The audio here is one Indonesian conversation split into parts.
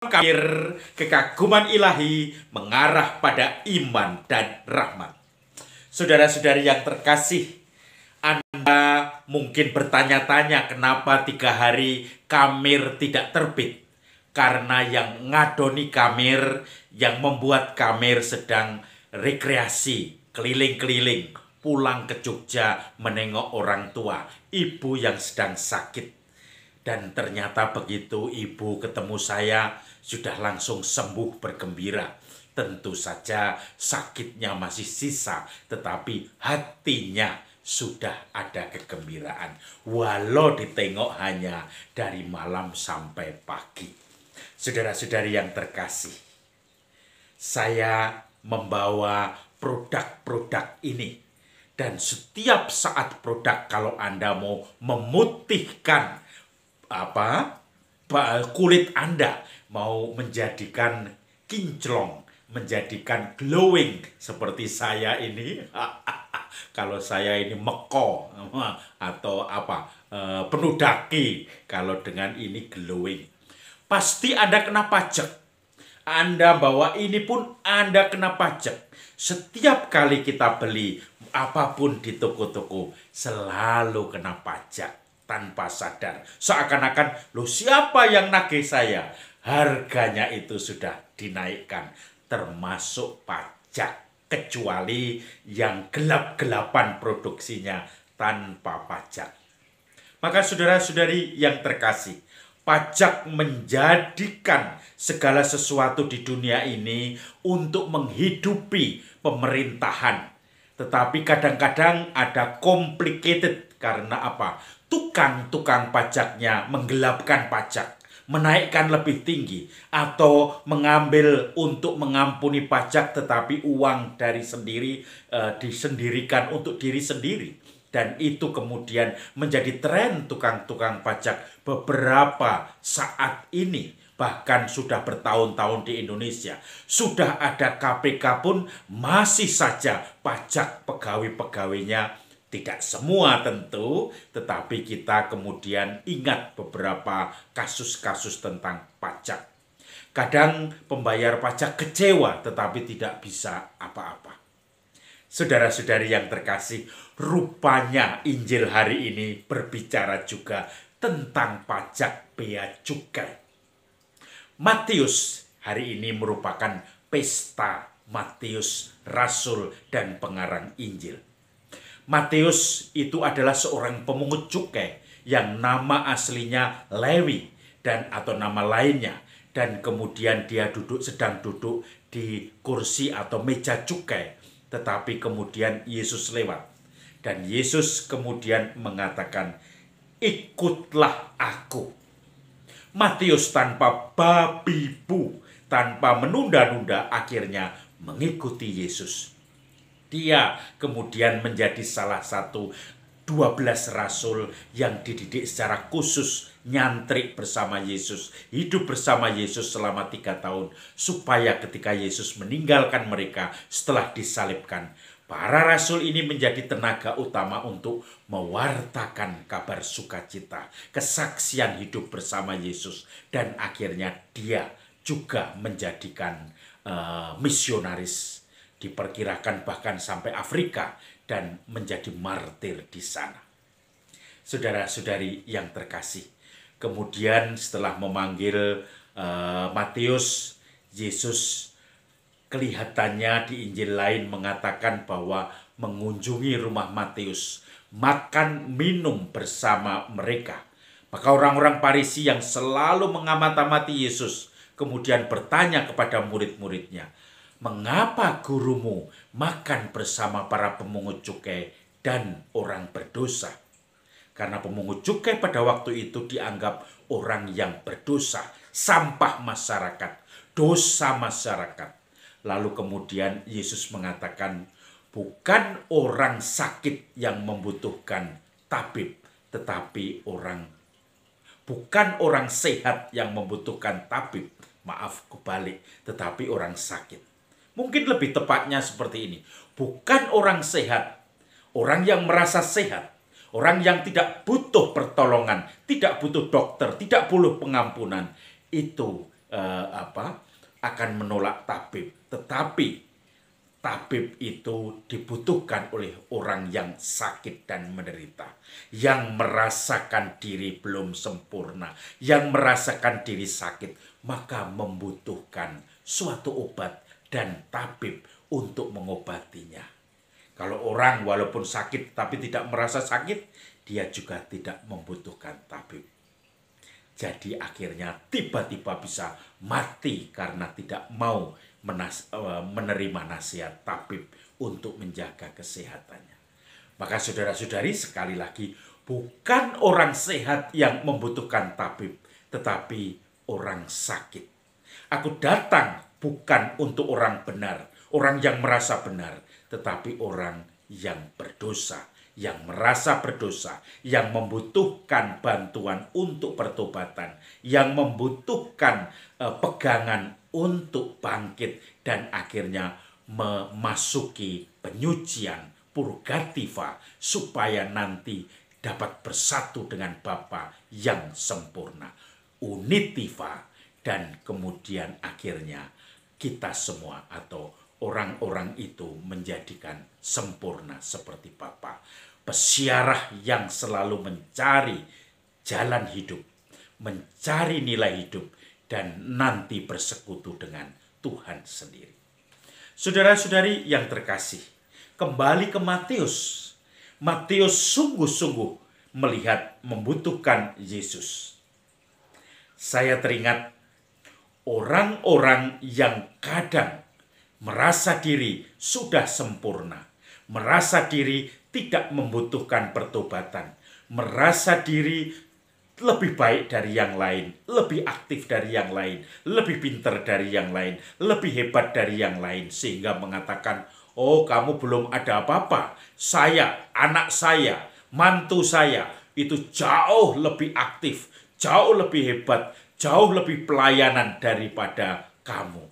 Kamir kekaguman ilahi mengarah pada iman dan rahmat. Saudara-saudari yang terkasih, Anda mungkin bertanya-tanya kenapa 3 hari kamir tidak terbit. Karena yang ngadoni kamir, yang membuat kamir sedang rekreasi, keliling-keliling, pulang ke Jogja menengok orang tua, ibu yang sedang sakit. Dan ternyata begitu ibu ketemu saya, sudah langsung sembuh bergembira. Tentu saja sakitnya masih sisa, tetapi hatinya sudah ada kegembiraan. Walau ditengok hanya dari malam sampai pagi. Saudara-saudari yang terkasih, saya membawa produk-produk ini. Dan setiap saat produk, kalau Anda mau memutihkan kulit Anda, mau menjadikan kinclong, menjadikan glowing seperti saya ini. Kalau saya ini meko atau penuh daki, kalau dengan ini glowing, pasti Anda kena pajak. Anda bawa ini pun Anda kena pajak. Setiap kali kita beli apapun di toko-toko selalu kena pajak. Tanpa sadar, seakan-akan, loh siapa yang nagih saya? Harganya itu sudah dinaikkan, termasuk pajak. Kecuali yang gelap-gelapan produksinya tanpa pajak. Maka saudara-saudari yang terkasih, pajak menjadikan segala sesuatu di dunia ini untuk menghidupi pemerintahan. Tetapi kadang-kadang ada complicated. Karena apa? Tukang-tukang pajaknya menggelapkan pajak, menaikkan lebih tinggi, atau mengambil untuk mengampuni pajak, tetapi uang dari sendiri disendirikan untuk diri sendiri. Dan itu kemudian menjadi tren tukang-tukang pajak beberapa saat ini. Bahkan sudah bertahun-tahun di Indonesia. Sudah ada KPK pun masih saja pajak pegawai-pegawainya. Tidak semua tentu, tetapi kita kemudian ingat beberapa kasus-kasus tentang pajak. Kadang pembayar pajak kecewa tetapi tidak bisa apa-apa. Saudara-saudari yang terkasih, rupanya Injil hari ini berbicara juga tentang pajak bea cukai. Matius hari ini merupakan pesta Matius, Rasul dan pengarang Injil. Matius itu adalah seorang pemungut cukai yang nama aslinya Lewi atau nama lainnya, dan kemudian dia sedang duduk di kursi atau meja cukai, tetapi kemudian Yesus lewat dan Yesus kemudian mengatakan, "Ikutlah aku." Matius tanpa babi bu, tanpa menunda-nunda, akhirnya mengikuti Yesus. Dia kemudian menjadi salah satu 12 rasul yang dididik secara khusus, nyantrik bersama Yesus, hidup bersama Yesus selama 3 tahun, supaya ketika Yesus meninggalkan mereka setelah disalibkan, para rasul ini menjadi tenaga utama untuk mewartakan kabar sukacita, kesaksian hidup bersama Yesus, dan akhirnya dia juga menjadikan misionaris. Diperkirakan bahkan sampai Afrika dan menjadi martir di sana. Saudara-saudari yang terkasih, kemudian setelah memanggil Matius, Yesus kelihatannya di Injil lain mengatakan bahwa mengunjungi rumah Matius, makan minum bersama mereka. Maka orang-orang Farisi yang selalu mengamati Yesus kemudian bertanya kepada murid-muridnya, "Mengapa gurumu makan bersama para pemungut cukai dan orang berdosa?" Karena pemungut cukai pada waktu itu dianggap orang yang berdosa, sampah masyarakat, dosa masyarakat. Lalu kemudian Yesus mengatakan, bukan orang sakit yang membutuhkan tabib, tetapi bukan orang sehat yang membutuhkan tabib, tetapi orang sakit. Mungkin lebih tepatnya seperti ini. Bukan orang sehat, orang yang merasa sehat, orang yang tidak butuh pertolongan, tidak butuh dokter, tidak butuh pengampunan. Itu akan menolak tabib, tetapi tabib itu dibutuhkan oleh orang yang sakit dan menderita, yang merasakan diri belum sempurna, yang merasakan diri sakit, maka membutuhkan suatu obat dan tabib untuk mengobatinya. Kalau orang walaupun sakit tapi tidak merasa sakit, dia juga tidak membutuhkan tabib. Jadi akhirnya tiba-tiba bisa mati karena tidak mau menerima nasihat tabib untuk menjaga kesehatannya. Maka saudara-saudari, sekali lagi, bukan orang sehat yang membutuhkan tabib, tetapi orang sakit. Aku datang bukan untuk orang benar, orang yang merasa benar, tetapi orang yang berdosa, yang merasa berdosa, yang membutuhkan bantuan untuk pertobatan, yang membutuhkan pegangan untuk bangkit dan akhirnya memasuki penyucian purgativa supaya nanti dapat bersatu dengan Bapa yang sempurna, unitiva, dan kemudian akhirnya kita semua atau orang-orang itu menjadikan sempurna seperti Bapa. Pesiarah yang selalu mencari jalan hidup, mencari nilai hidup, dan nanti bersekutu dengan Tuhan sendiri. Saudara-saudari yang terkasih, kembali ke Matius. Matius sungguh-sungguh melihat membutuhkan Yesus. Saya teringat orang-orang yang kadang merasa diri sudah sempurna, merasa diri tidak membutuhkan pertobatan, merasa diri lebih baik dari yang lain, lebih aktif dari yang lain, lebih pintar dari yang lain, lebih hebat dari yang lain, sehingga mengatakan, oh kamu belum ada apa-apa, saya, anak saya, mantu saya, itu jauh lebih aktif, jauh lebih hebat, jauh lebih pelayanan daripada kamu.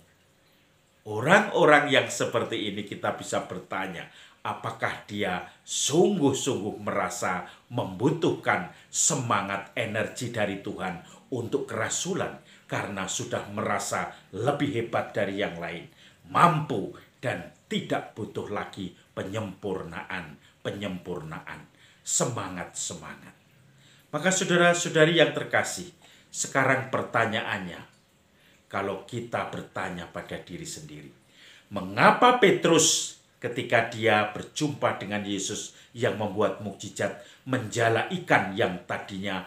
Orang-orang yang seperti ini kita bisa bertanya, apakah dia sungguh-sungguh merasa membutuhkan semangat energi dari Tuhan untuk kerasulan karena sudah merasa lebih hebat dari yang lain, mampu dan tidak butuh lagi penyempurnaan, semangat. Maka saudara-saudari yang terkasih, sekarang pertanyaannya, kalau kita bertanya pada diri sendiri, mengapa Petrus ketika dia berjumpa dengan Yesus yang membuat mukjizat menjala ikan yang tadinya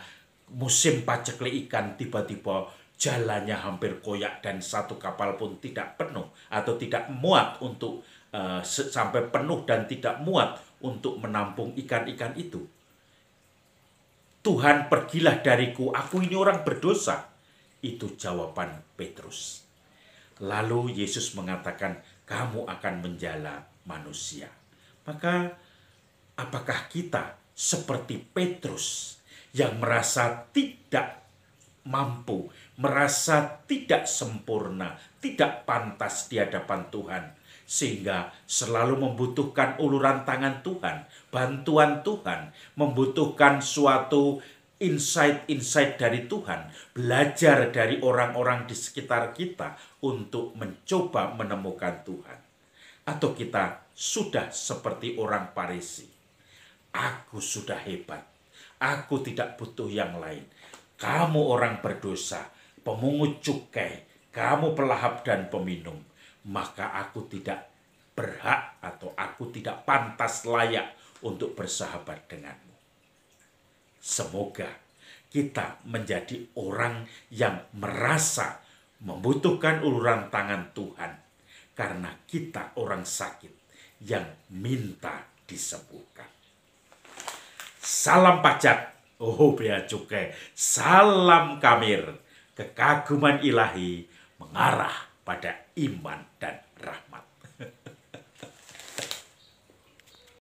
musim paceklik ikan, tiba-tiba jalannya hampir koyak dan satu kapal pun tidak penuh atau tidak muat untuk sampai penuh dan tidak muat untuk menampung ikan-ikan itu. Tuhan, pergilah dariku, aku ini orang berdosa. Itu jawaban Petrus. Lalu Yesus mengatakan, kamu akan menjala manusia. Maka apakah kita seperti Petrus yang merasa tidak mampu, merasa tidak sempurna, tidak pantas di hadapan Tuhan, sehingga selalu membutuhkan uluran tangan Tuhan, bantuan Tuhan, membutuhkan suatu insight dari Tuhan, belajar dari orang-orang di sekitar kita untuk mencoba menemukan Tuhan. Atau kita sudah seperti orang Farisi. Aku sudah hebat. Aku tidak butuh yang lain. Kamu orang berdosa, pemungut cukai, kamu pelahap dan peminum. Maka aku tidak berhak atau aku tidak pantas layak untuk bersahabat denganmu. Semoga kita menjadi orang yang merasa membutuhkan uluran tangan Tuhan. Karena kita orang sakit yang minta disembuhkan. Salam pajak, oh bea cukai, salam kamir, kekaguman ilahi mengarah pada iman dan